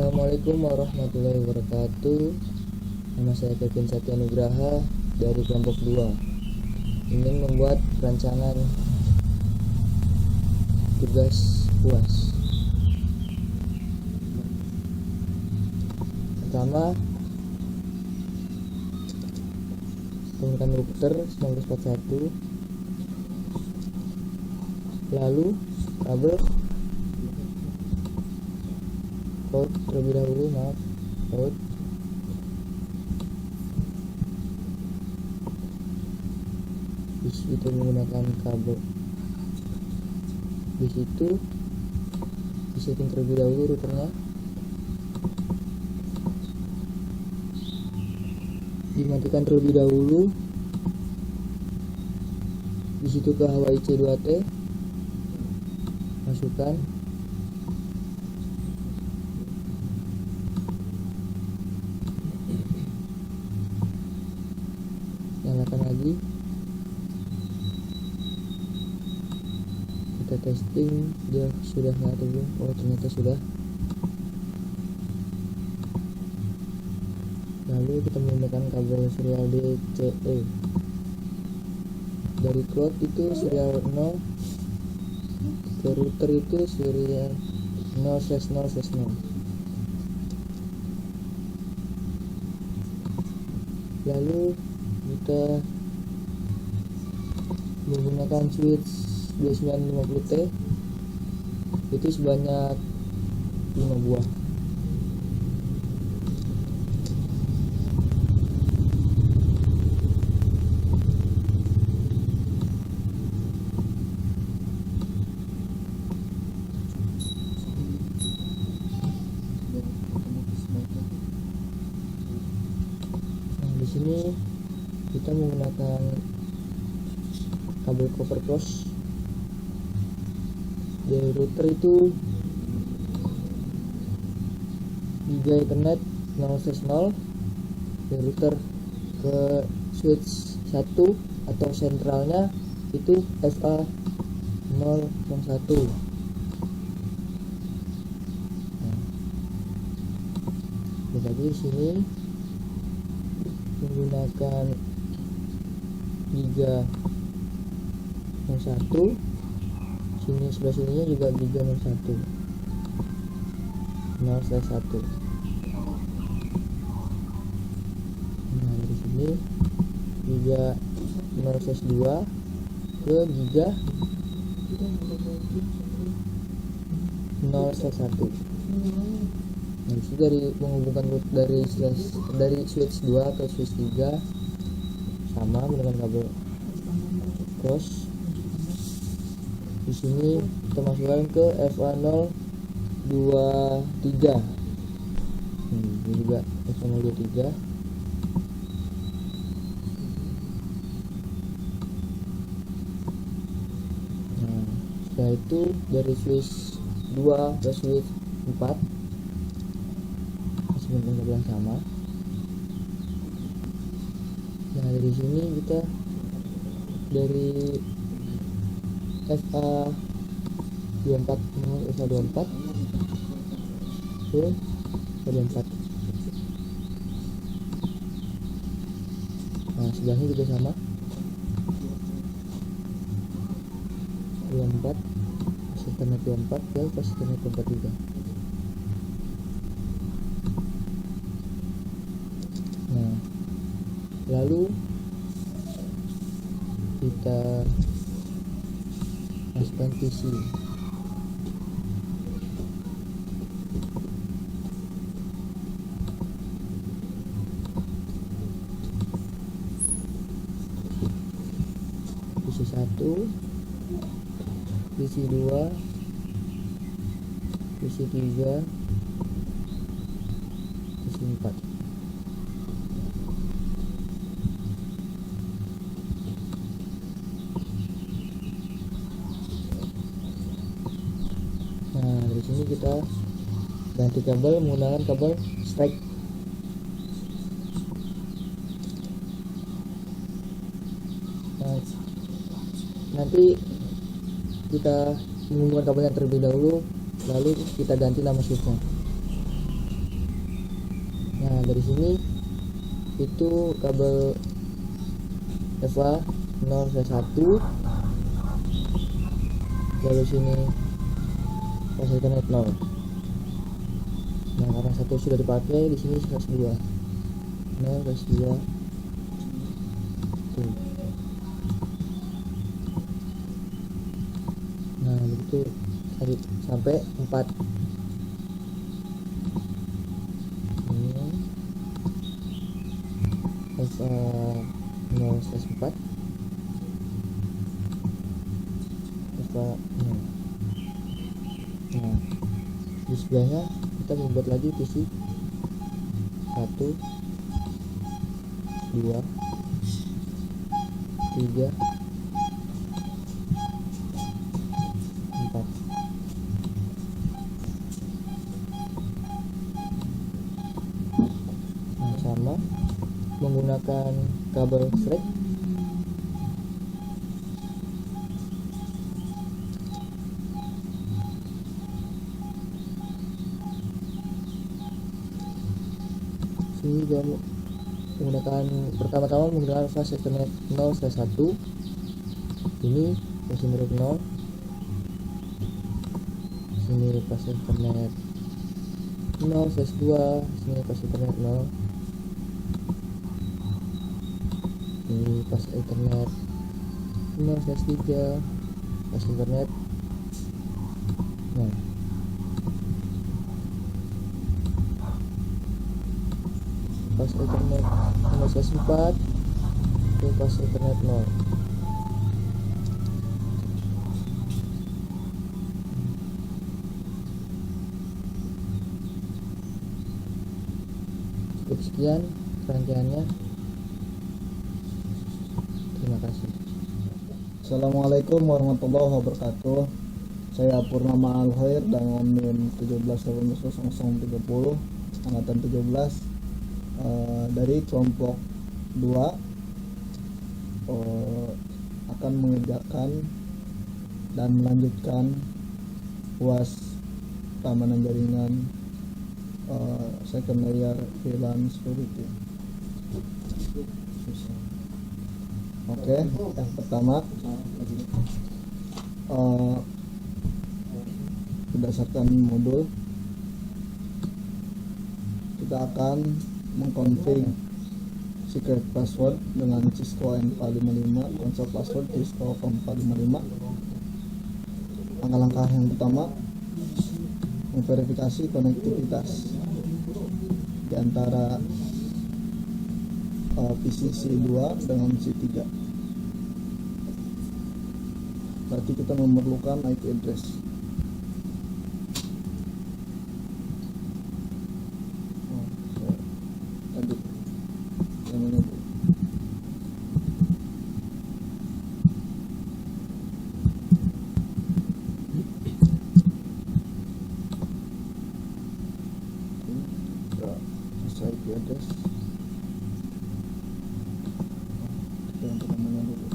Assalamualaikum warahmatullahi wabarakatuh. Nama saya Kevin Satya Nugraha dari kelompok 2. Ingin membuat rancangan tugas UAS. Pertama, menggunakan router 1941, lalu kabel out terlebih dahulu, out. Di situ menggunakan kabel. Di situ disetting terlebih dahulu routernya. Dimatikan terlebih dahulu. Di situ ke HWIC 2T. Masukkan. Nyalakan lagi. Kita testing dia sudah nyala atau belum. Oh, ternyata sudah. Lalu kita menggunakan kabel serial DCE. Dari cloud itu serial 0, ke router itu serial 0/0/0. Lalu kita menggunakan switch 2950T itu sebanyak 5 buah. Di sini kita menggunakan kabel copper cross. Dari router itu Giga Ethernet 0/0. Dari router ke switch 1 atau sentralnya itu FA 0/1. Jadi di sini menggunakan Giga 01, sini sebelah sininya juga Giga 01 0/1. Nah, dari sini Giga 0/2 ke Giga 0/1. Nah, itu dari menghubungkan dari switch 2 ke switch 3 sama dengan kabel cross. Di sini kita masukkan ke FA023. Ini juga FA023. Nah, setelah itu dari switch 2 ke switch 4 dengan kabel yang sama. Nah, dari sini kita dari FA24 ke FA24. Nah, sebelahnya juga sama. 24 Ethernet 24 ke Ethernet 24 juga. Nah, lalu kita masukkan PC. PC 1, PC 2, PC 3, PC 4. Nah, dari sini kita ganti kabel menggunakan kabel strike. Nah, nanti kita menghubungkan kabelnya terlebih dahulu, lalu kita ganti nama switchnya. dari sini itu kabel EVA 0/1, lalu sini pas Ethernet 0. Nah, karena satu sudah dipakai, di sini /2 0/2 tuh. Nah, begitu sampai 4. Ini EVA 0/4, EVA 0. Nah, di sebelahnya kita membuat lagi PC 1 2 3 4. Nah, sama menggunakan kabel strap. Sini juga menggunakan pertama-tama menggunakan flash Ethernet 0/1. Ini posisi mirip 0. Sini flash Ethernet 0/2, sini flash Ethernet 0. Ini flash Ethernet 0/3, flash Ethernet 0. Flash Ethernet 0/4, itu flash Ethernet 0. Cukup sekian rangkaiannya. Terima kasih. Assalamualaikum warahmatullahi wabarakatuh. Saya Purnama Al-Khair dengan NIM 17.0030 angkatan 17 dari kelompok 2 akan mengerjakan dan melanjutkan UAS keamanan jaringan second layer VLAN security. Oke, yang pertama berdasarkan modul kita akan mengkonfig secret password dengan Cisco M455, konsol password Cisco M455. Langkah-langkah yang pertama, memverifikasi konektivitas di antara PC C2 dengan C3. Berarti kita memerlukan IP address. Lanjut. Yang ini. IP address. Yang pertamanya dulu.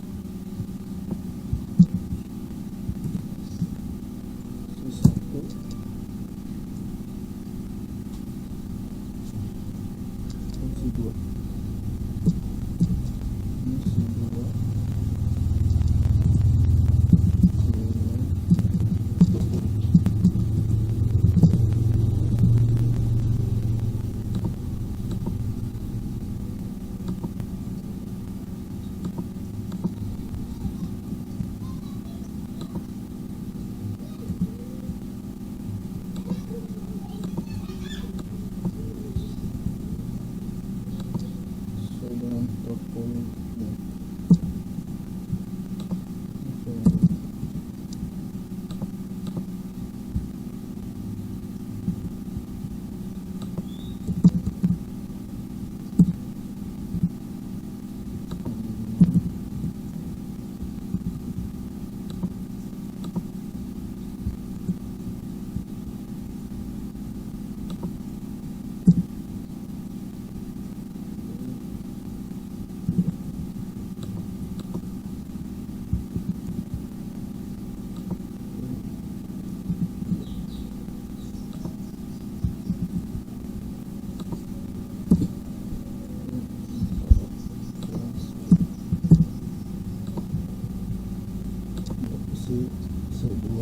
si C2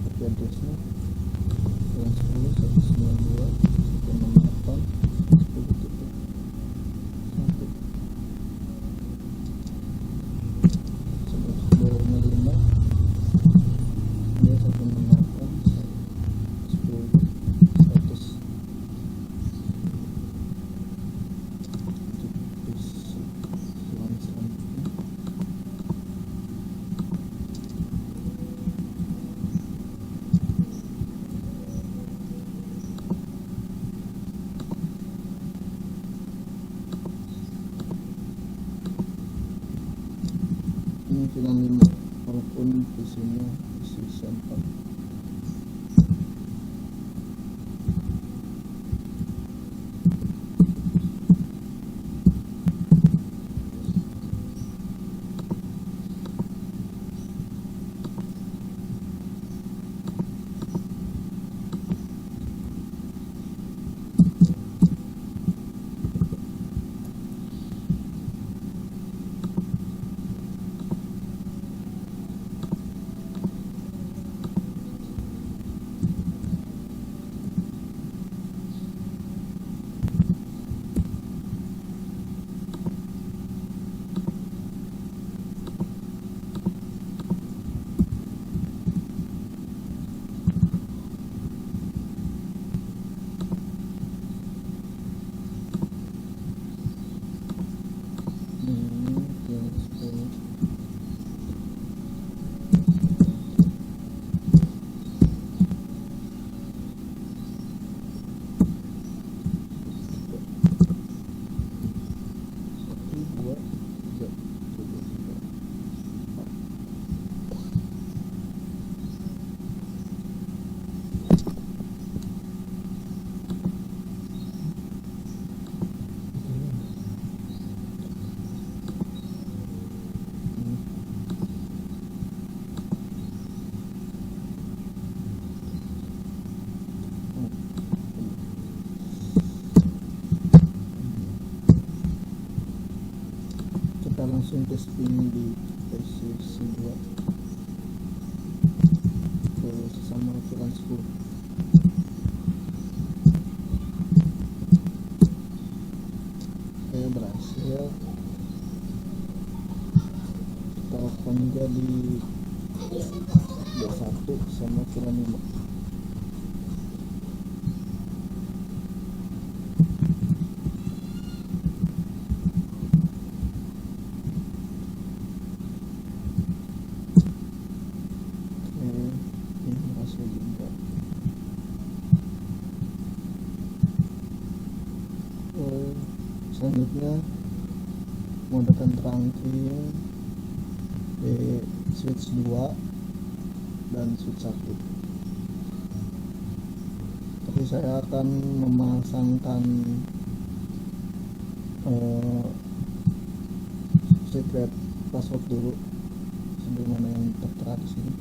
IP addressnya 10 ini VLAN 5 walaupun isinya isi sampel. Kita langsung testing di versi 2 ke sesama VLAN 10. Oke, berhasil. Kita lakukan juga di D1 sama VLAN 5. Selanjutnya menggunakan trunking di switch 2 dan switch 1. Tapi saya akan memasangkan secret password dulu sebagaimana yang tertera di sini.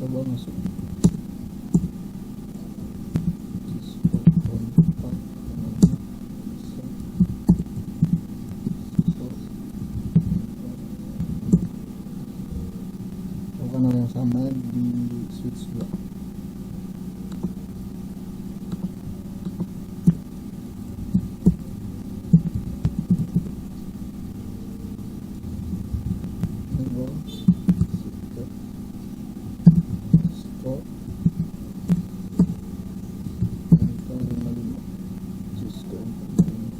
Coba masuk. sama di switch 2. Enable shifter stop angka 55 switch ke 45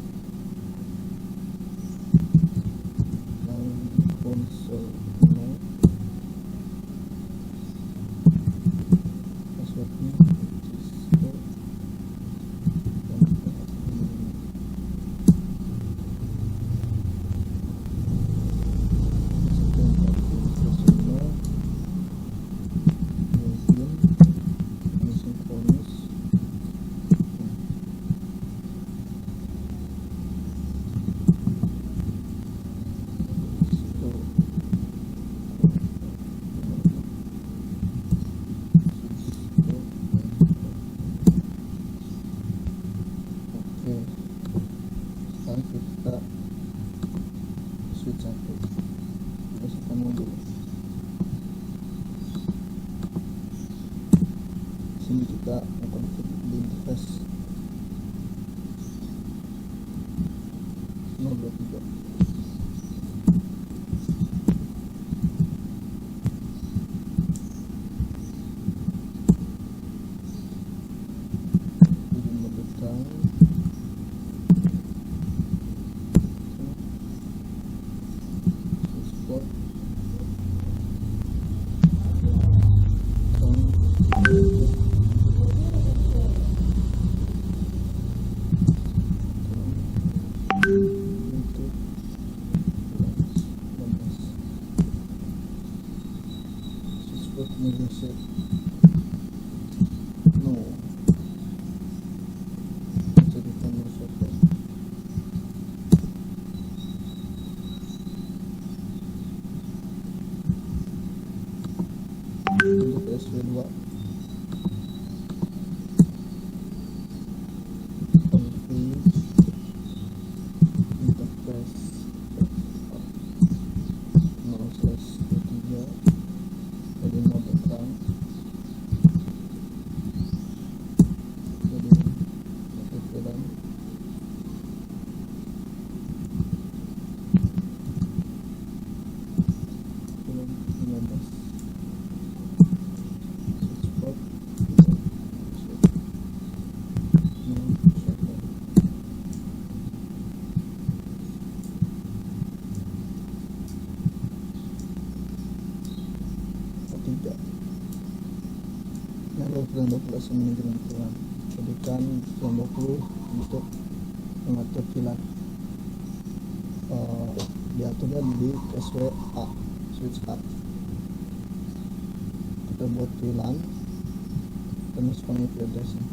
dan konsol no passwordnya switch ke dan ke 45 Oke, sekarang kita switch 1 kita setan modul. Sini kita mengkonfig di interface 023. Jadi mendekat support untuk support negotiate no jadikan no software. Untuk SW2 config interface 0/23 jadi mode terang jadi mode terang belum 15 support no software. Tidak nyala 12 manajemen VLAN, jadikan 20 untuk mengatur VLAN. Diaturnya di SWA switch up. Kita buat VLAN kita masukkan IP addressnya.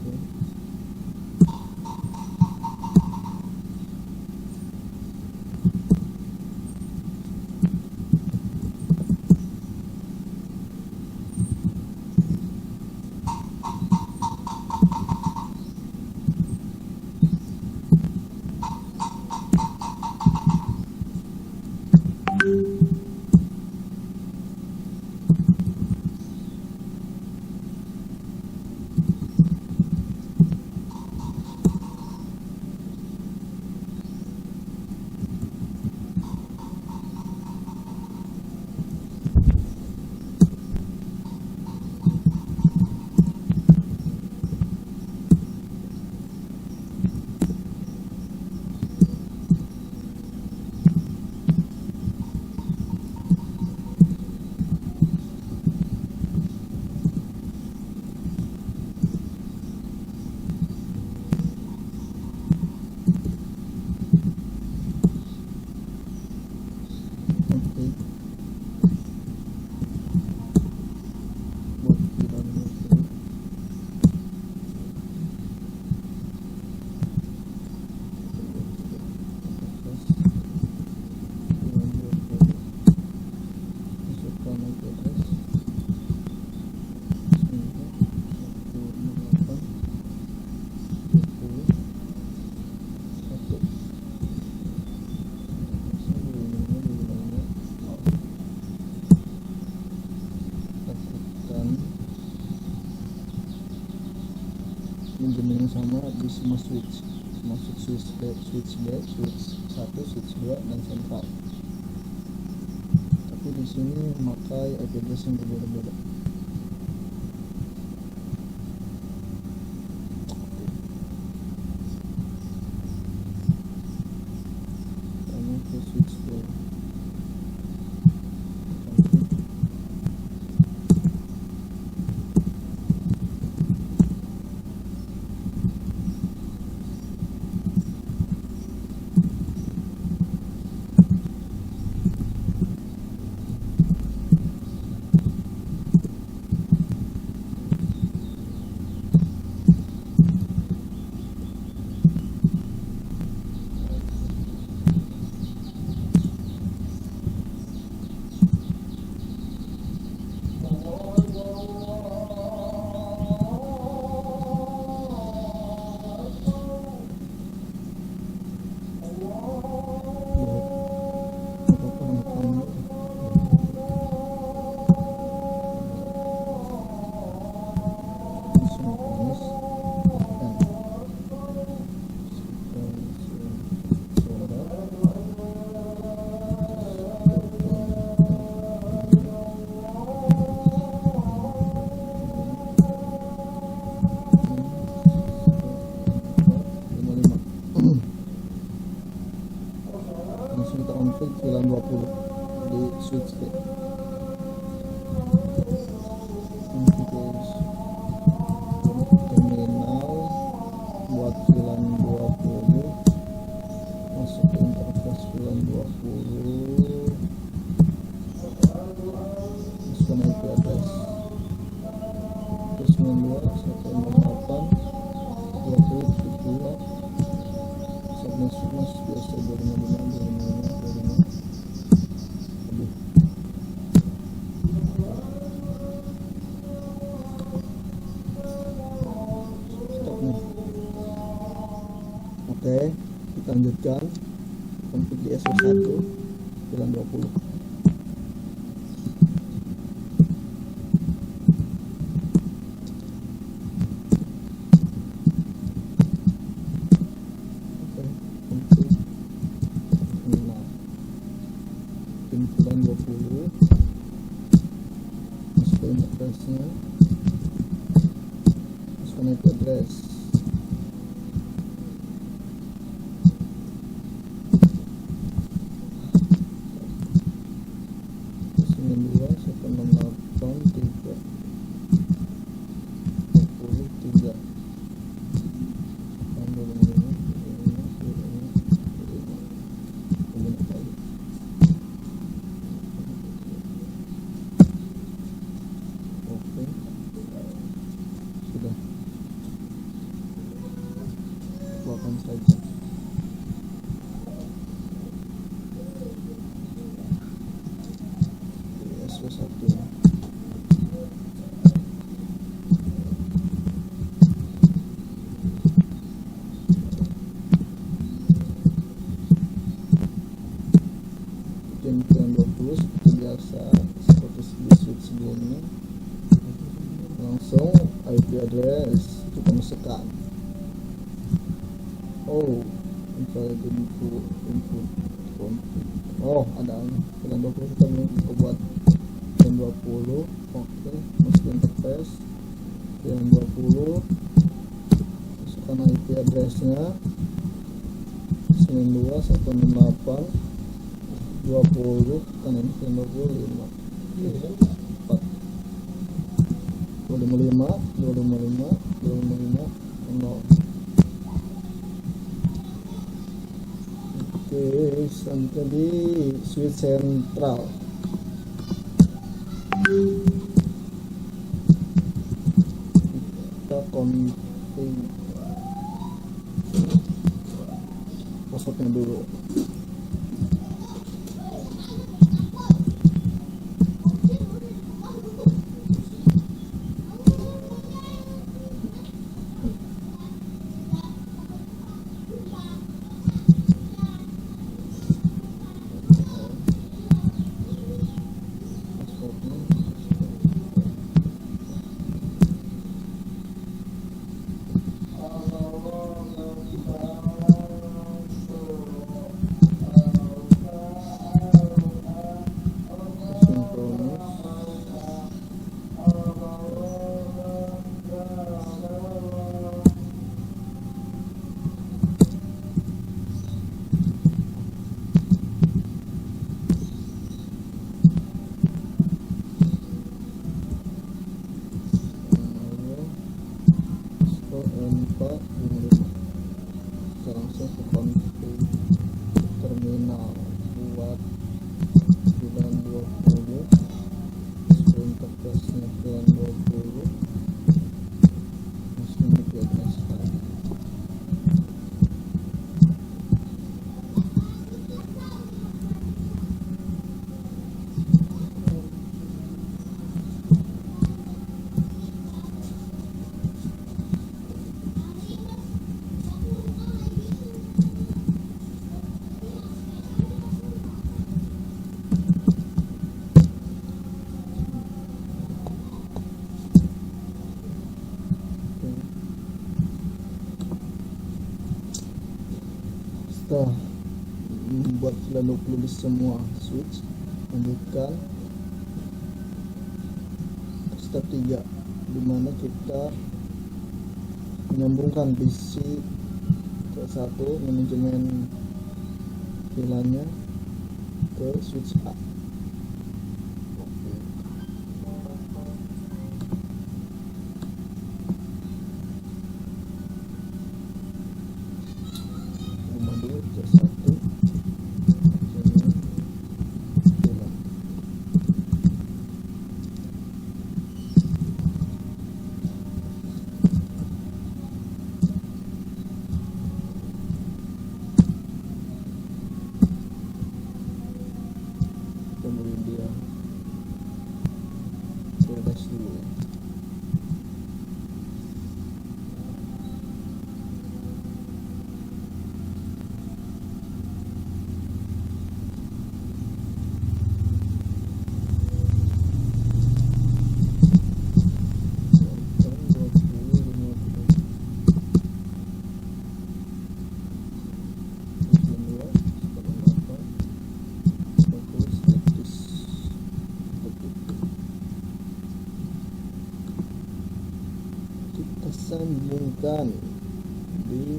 Oke. manajemen yang sama di semua switch, termasuk switch B, switch 1, switch 2 dan sentral. Tapi di sini memakai IP address yang berbeda-beda. Sama ke switch 2. Langsung kita config VLAN 20 di switch B. Terminal buat VLAN 20, masuk ke interface VLAN 20, masukkan IP address 92.168.20.2 subnet biasa 255. Stop nih. Oke, kita lanjutkan config di SW1 VLAN 20. VLAN 20, masuk ke interface-nya, masukkan IP address 92.168.3.23. Sudah, keluarkan saja. SW1 bikin VLAN 20 seperti biasa, seperti di switch sebelumnya. Langsung IP address kita masukkan. Oh, invalid input. Oh, ada VLAN 20 kita mau buat VLAN 20. Oke, masuk interface VLAN 20, masukkan IP address-nya 92.168.20, kan ini VLAN 25 0. Oke, sampai di switch sentral. Kita config passwordnya dulu. 4 55. Kita langsung ke konfig terminal buat 920, interface-nya 920, langsung ke SH. Setelah membuat 920 di semua switch, lanjutkan step 3, dimana kita menyambungkan PC ke satu, manajemen VLAN-nya ke switch A. Kemudian dia bebas dulu. Kita sambungkan di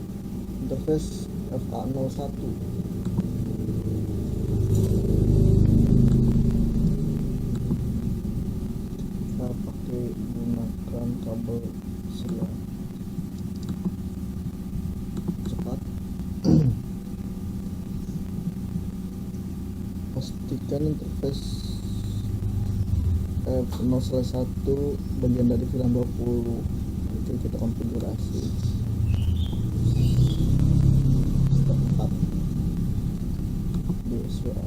interface FA01. Kita pakai gunakan kabel selang cepat. Pastikan interface F0/1 bagian dari VLAN 20. Oke, kita konfigurasi. Step 4 DSWA.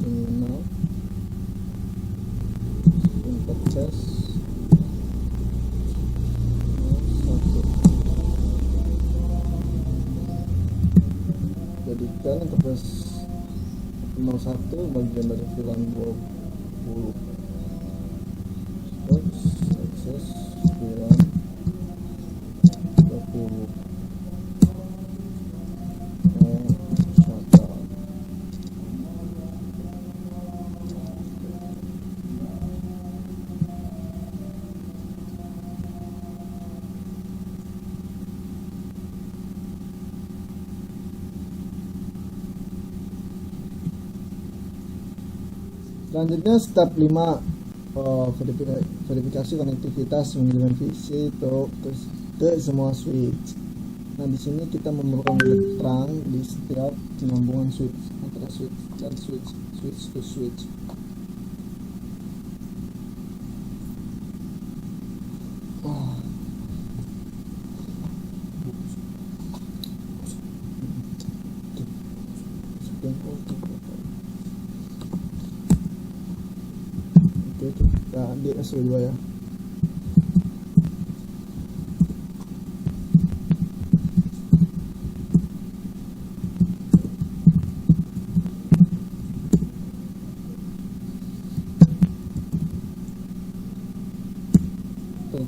Terminal interface 1. Jadikan interface 01 bagian dari VLAN 20. Terus akses VLAN 20. Shutdown. Selanjutnya step 5, verifikasi konektivitas menggunakan PC ke semua switch. Nah, di sini kita memerlukan terang di setiap penyambungan switch antara switch dan switch to switch. Oke, kita di SW2 ya.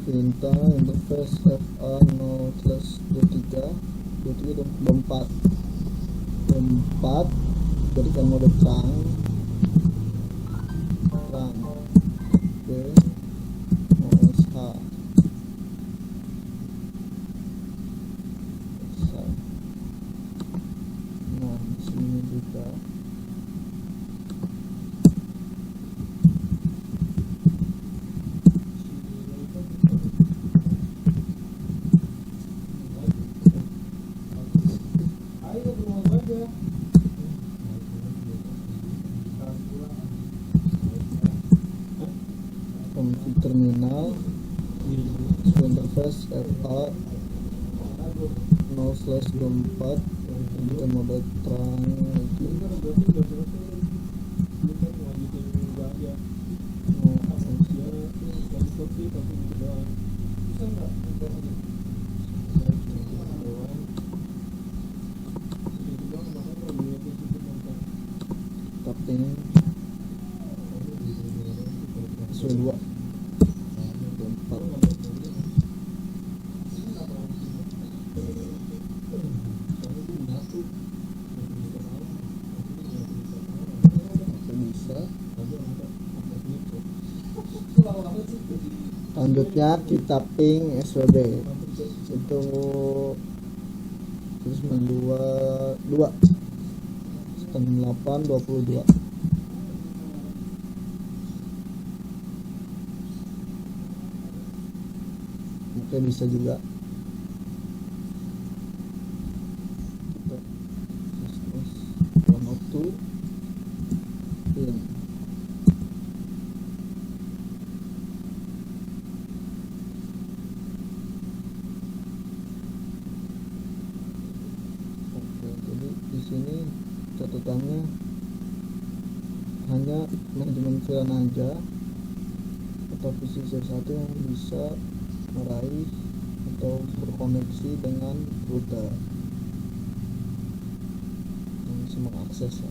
Perintah interface FA0/23 24 berikan mode terang. Oke, SH config terminal, sesuai interface FA 0/24, kita mode terang lagi. Tapping sesuai 2 4. Bisa. Selanjutnya kita ping SWB itu 922 9822. Oke, bisa juga. One of two. Pin. Oke, jadi di sini catatannya hanya manajemen VLAN aja atau VCC1 yang bisa meraih atau berkoneksi dengan router yang bisa mengakses ya.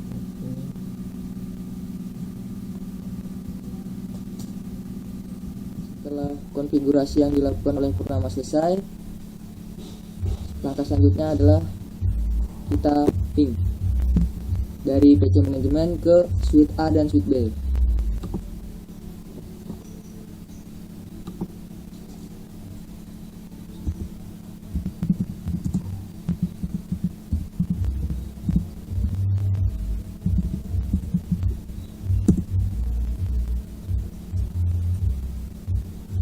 Oke. Setelah konfigurasi yang dilakukan oleh Purnama selesai, langkah selanjutnya adalah kita ping dari PC manajemen ke suite A dan suite B.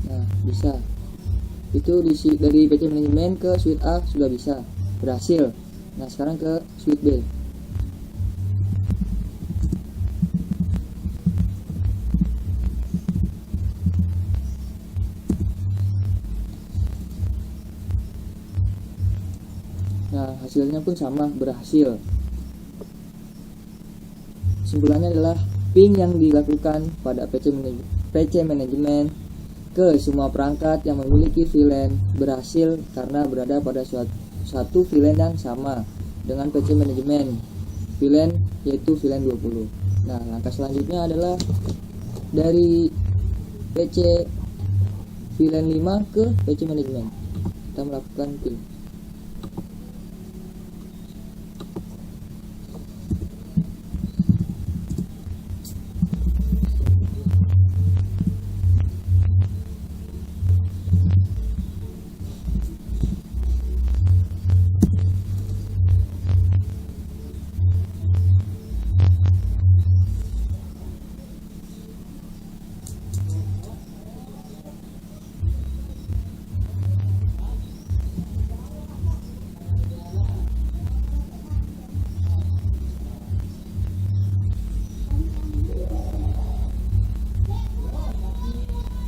Nah, bisa. Itu dari PC manajemen ke suite A sudah bisa, berhasil. Nah, sekarang ke suite B. Nah, hasilnya pun sama, berhasil. Kesimpulannya adalah ping yang dilakukan pada PC manajemen ke semua perangkat yang memiliki VLAN berhasil karena berada pada satu VLAN yang sama dengan PC manajemen VLAN, yaitu VLAN 20. Nah, langkah selanjutnya adalah dari PC VLAN 5 ke PC manajemen kita melakukan ping.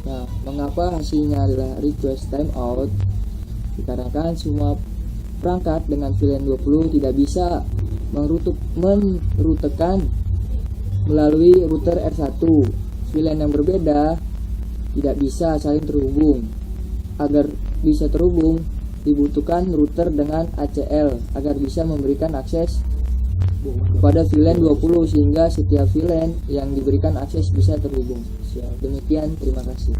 Nah, mengapa hasilnya adalah request timeout? Dikarenakan semua perangkat dengan VLAN 20 tidak bisa merutekan melalui router R1. VLAN yang berbeda tidak bisa saling terhubung. Agar bisa terhubung, dibutuhkan router dengan ACL agar bisa memberikan akses kepada VLAN 20 sehingga setiap VLAN yang diberikan akses bisa terhubung. Demikian, terima kasih.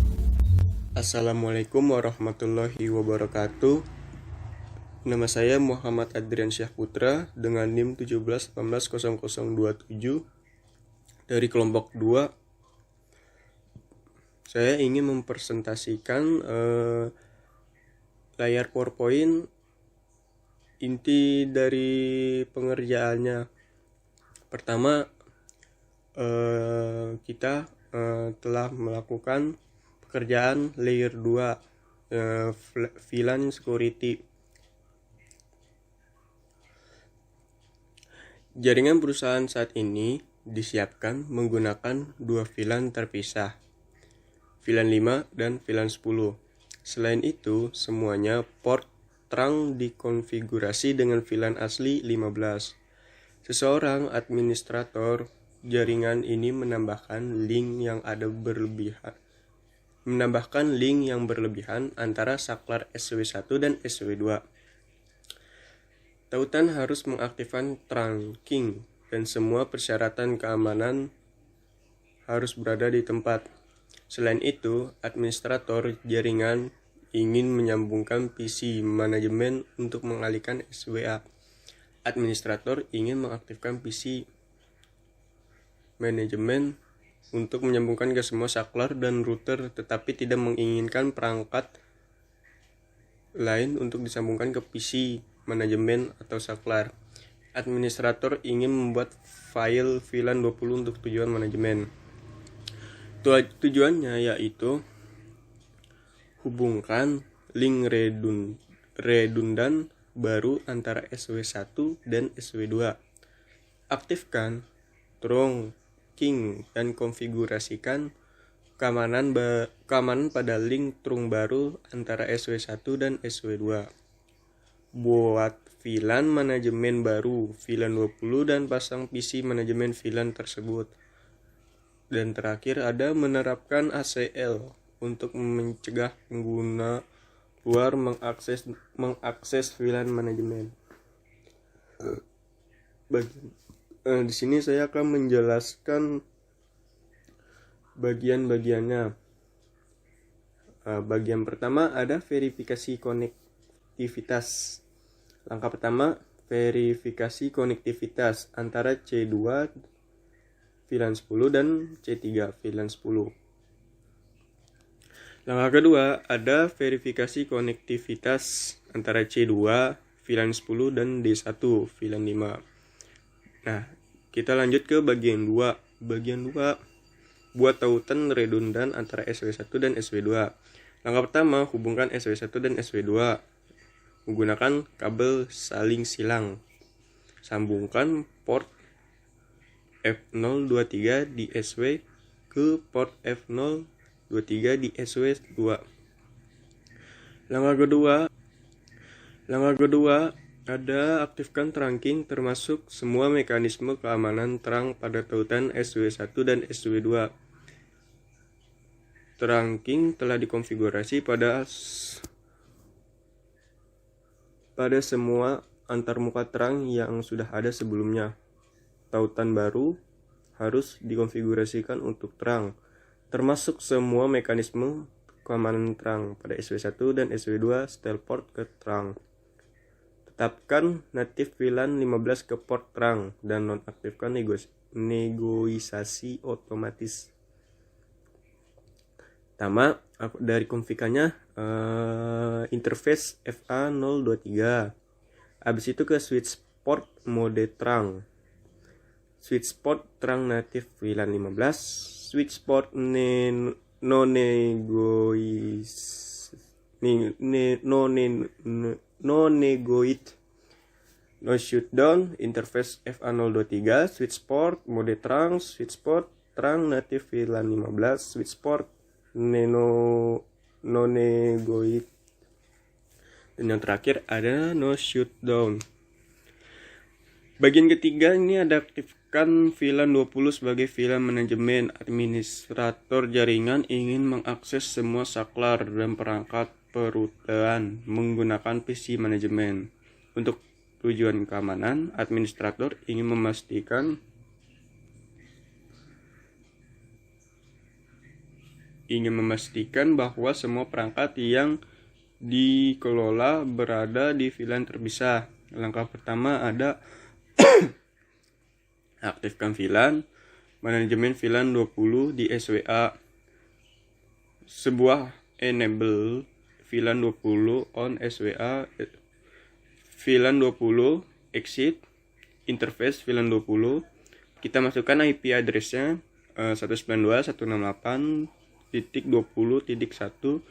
Assalamualaikum warahmatullahi wabarakatuh. Nama saya Muhammad Adrian Syahputra dengan NIM 17180027 dari kelompok 2. Saya ingin mempresentasikan layar PowerPoint inti dari pengerjaannya. Pertama, kita telah melakukan pekerjaan layer 2 VLAN security. Jaringan perusahaan saat ini disiapkan menggunakan dua VLAN terpisah, VLAN 5 dan VLAN 10. Selain itu, semuanya port terang dikonfigurasi dengan VLAN asli 15. Seseorang administrator jaringan ini menambahkan link yang berlebihan antara saklar SW1 dan SW2. Tautan harus mengaktifkan trunking dan semua persyaratan keamanan harus berada di tempat. Selain itu, administrator jaringan ingin menyambungkan PC manajemen untuk mengalihkan SWA. Administrator ingin mengaktifkan PC manajemen untuk menyambungkan ke semua saklar dan router, tetapi tidak menginginkan perangkat lain untuk disambungkan ke PC manajemen atau saklar. Administrator ingin membuat file VLAN 20 untuk tujuan manajemen. Tujuannya yaitu hubungkan link redundan baru antara SW1 dan SW2. Aktifkan trunking dan konfigurasikan keamanan pada link trunk baru antara SW1 dan SW2. Buat VLAN manajemen baru VLAN 20 dan pasang PC manajemen VLAN tersebut. Dan terakhir ada menerapkan ACL untuk mencegah pengguna luar mengakses VLAN manajemen. Di sini saya akan menjelaskan bagian-bagiannya. Bagian pertama ada verifikasi konektivitas. Langkah pertama, verifikasi konektivitas antara C2 VLAN 10 dan C3 VLAN 10. Langkah kedua, ada verifikasi konektivitas antara C2 VLAN 10 dan D1 VLAN 5. Nah, kita lanjut ke bagian 2. Bagian 2, buat tautan redundan antara SW1 dan SW2. Langkah pertama, hubungkan SW1 dan SW2 menggunakan kabel saling silang. Sambungkan port F023 di SW ke port F023 di SW2. Langkah kedua ada aktifkan trunking termasuk semua mekanisme keamanan terang pada tautan SW1 dan SW2. Trunking telah dikonfigurasi pada semua antarmuka terang yang sudah ada sebelumnya. Tautan baru harus dikonfigurasikan untuk terang, termasuk semua mekanisme keamanan terang pada SW1 dan SW2 setel port ke terang. Tetapkan native VLAN 15 ke port terang dan nonaktifkan negosiasi otomatis. Pertama, dari konfigannya interface FA023. Habis itu ke switch port mode terang. Switch port terang native VLAN 15, switch port no negoit, no shutdown, interface FA023, switch port mode terang, switch port terang native VLAN 15, switch port no negoit. Dan yang terakhir ada no shutdown. Bagian ketiga ini ada aktifkan VLAN 20 sebagai VLAN manajemen. Administrator jaringan ingin mengakses semua saklar dan perangkat perutean menggunakan PC manajemen. Untuk tujuan keamanan, administrator ingin memastikan bahwa semua perangkat yang dikelola berada di VLAN terpisah. Langkah pertama ada aktifkan VLAN manajemen VLAN 20 di SWA. Sebuah enable VLAN 20 on SWA, VLAN 20 exit, interface VLAN 20. Kita masukkan IP address-nya 192.168.20.1.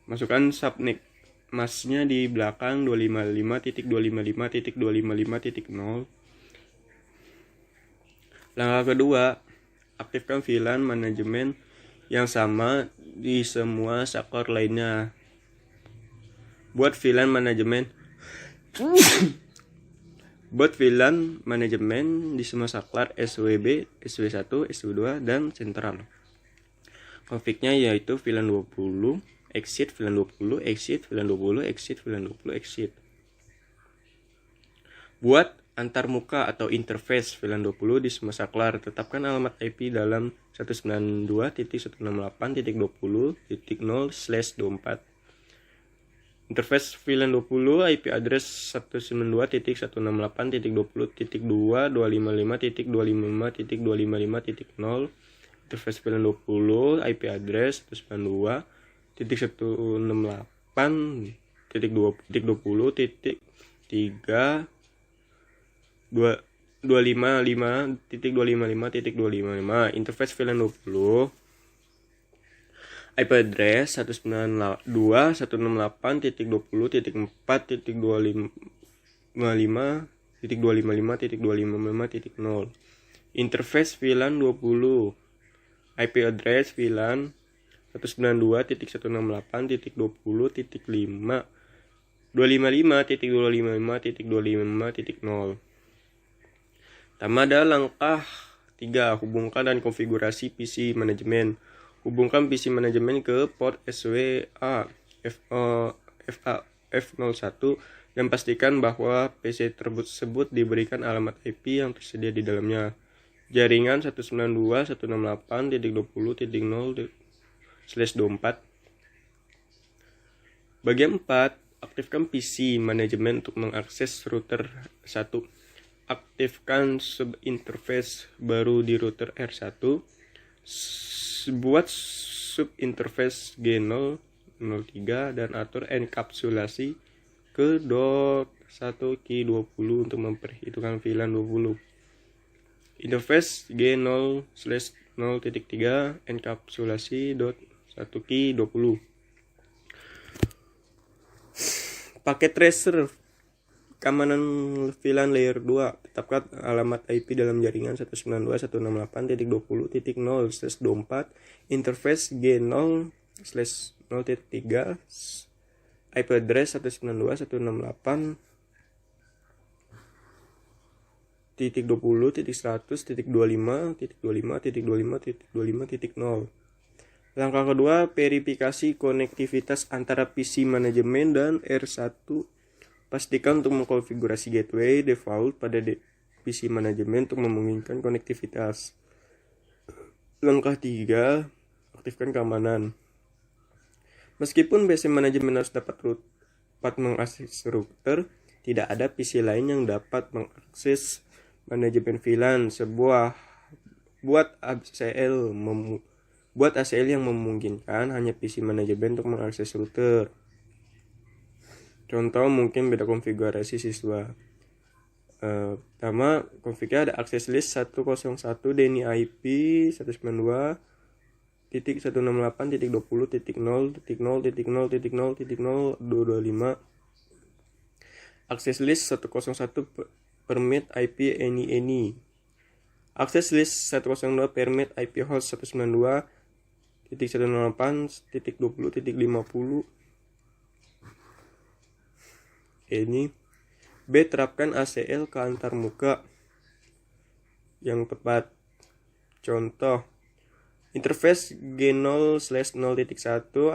Masukkan subnet masknya di belakang 255.255.255.0. Langkah kedua, aktifkan VLAN manajemen yang sama di semua saklar lainnya. Buat VLAN manajemen di semua saklar SWB, SW1, SW2, dan sentral. Config-nya yaitu VLAN 20, exit VLAN 20, exit VLAN 20, exit VLAN 20, exit. Buat antarmuka atau interface VLAN 20 di semua saklar, tetapkan alamat IP dalam 192.168.20.0/24. Interface VLAN 20 IP address 192.168.20.255.255.255.0. Interface VLAN 20 IP address 192.168.20.255.255.255. Interface VLAN 20 IP address 192.168.20.255.255.255.0. Interface VLAN 20 IP address VLAN 192.168.20.255.255.255.0. Pertama ada langkah 3, hubungkan dan konfigurasi PC manajemen. Hubungkan PC manajemen ke port SWA F01 dan pastikan bahwa PC tersebut diberikan alamat IP yang tersedia di dalamnya. Jaringan 192.168.20.0/24. Bagian 4, aktifkan PC manajemen untuk mengakses router 1. Aktifkan subinterface baru di router R1. Buat subinterface G0, 03 dan atur enkapsulasi ke .1Q20 untuk memperhitungkan VLAN 20. Interface G0/0.3 enkapsulasi .1Q20. Paket tracer keamanan VLAN layer 2. Tetapkan alamat IP dalam jaringan 192.168.20.0/24. Interface G0/0.3 IP address 192.168.20.100.25.25.25.25.0. Langkah kedua, verifikasi konektivitas antara PC manajemen dan R1. Pastikan untuk mengkonfigurasi gateway default pada PC manajemen untuk memungkinkan konektivitas. Langkah 3, aktifkan keamanan. Meskipun PC manajemen harus dapat mengakses router, tidak ada PC lain yang dapat mengakses manajemen VLAN. Buat ACL yang memungkinkan hanya PC manajemen untuk mengakses router. Contoh mungkin beda konfigurasi siswa. Pertama, config-nya ada access list 101 DNI IP 192.168.20.0.0.0.0.0.025. Access list 101 permit IP any. Access list 102 permit IP host 192.168.20.50. Ini B. Terapkan ACL ke antarmuka yang tepat. Contoh, interface G0/0.1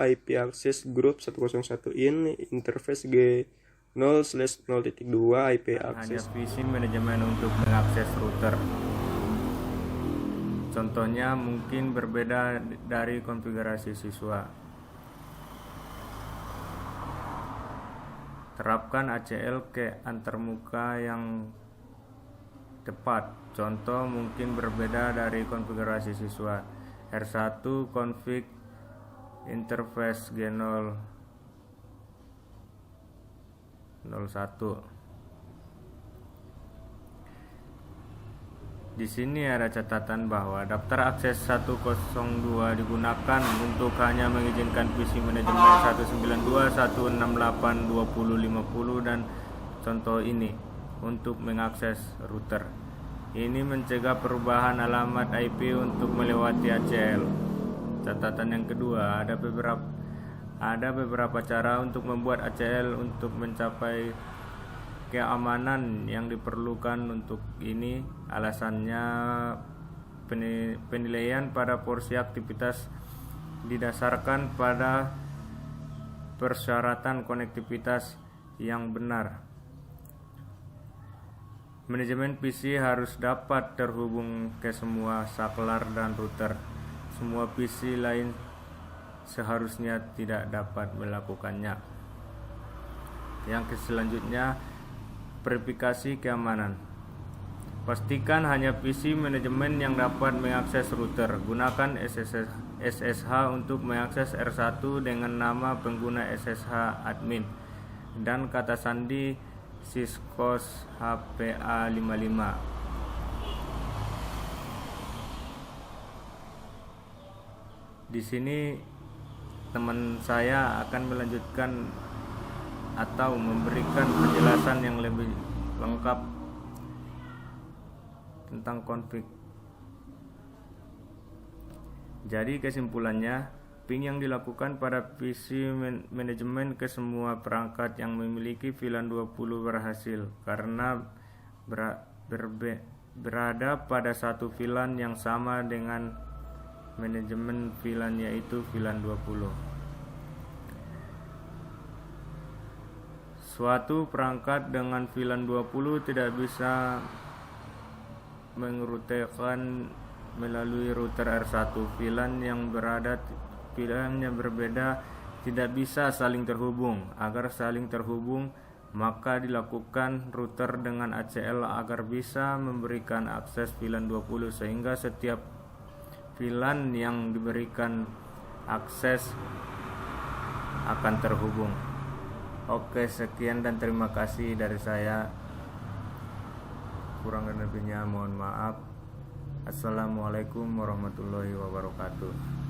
IP access group 101 in. Interface G0/0.2 IP access hanya PC manajemen untuk mengakses router. Contohnya mungkin berbeda dari konfigurasi siswa. Terapkan ACL ke antarmuka yang tepat. Contoh mungkin berbeda dari konfigurasi siswa. R1 config interface G0/01. Di sini ada catatan bahwa daftar akses 102 digunakan untuk hanya mengizinkan PC manajemen 192.168.20.50 dan contoh ini untuk mengakses router. Ini mencegah perubahan alamat IP untuk melewati ACL. Catatan yang kedua, ada beberapa cara untuk membuat ACL untuk mencapai keamanan yang diperlukan. Untuk ini alasannya penilaian pada porsi aktivitas didasarkan pada persyaratan konektivitas yang benar. Manajemen PC harus dapat terhubung ke semua saklar dan router. Semua PC lain seharusnya tidak dapat melakukannya. Yang selanjutnya, verifikasi keamanan. Pastikan hanya PC manajemen yang dapat mengakses router. Gunakan SSH untuk mengakses R1 dengan nama pengguna SSH admin dan kata sandi Syskos HPA55. Di sini teman saya akan melanjutkan atau memberikan penjelasan yang lebih lengkap tentang config. Jadi kesimpulannya, ping yang dilakukan pada PC manajemen ke semua perangkat yang memiliki VLAN 20 berhasil karena berada pada satu VLAN yang sama dengan manajemen VLAN, yaitu VLAN 20. Suatu perangkat dengan VLAN 20 tidak bisa mengerutekan melalui router R1. VLAN yang berbeda tidak bisa saling terhubung. Agar saling terhubung, maka dilakukan router dengan ACL agar bisa memberikan akses VLAN 20 sehingga setiap VLAN yang diberikan akses akan terhubung. Oke, sekian dan terima kasih dari saya. Kurang dan lebihnya mohon maaf. Assalamualaikum warahmatullahi wabarakatuh.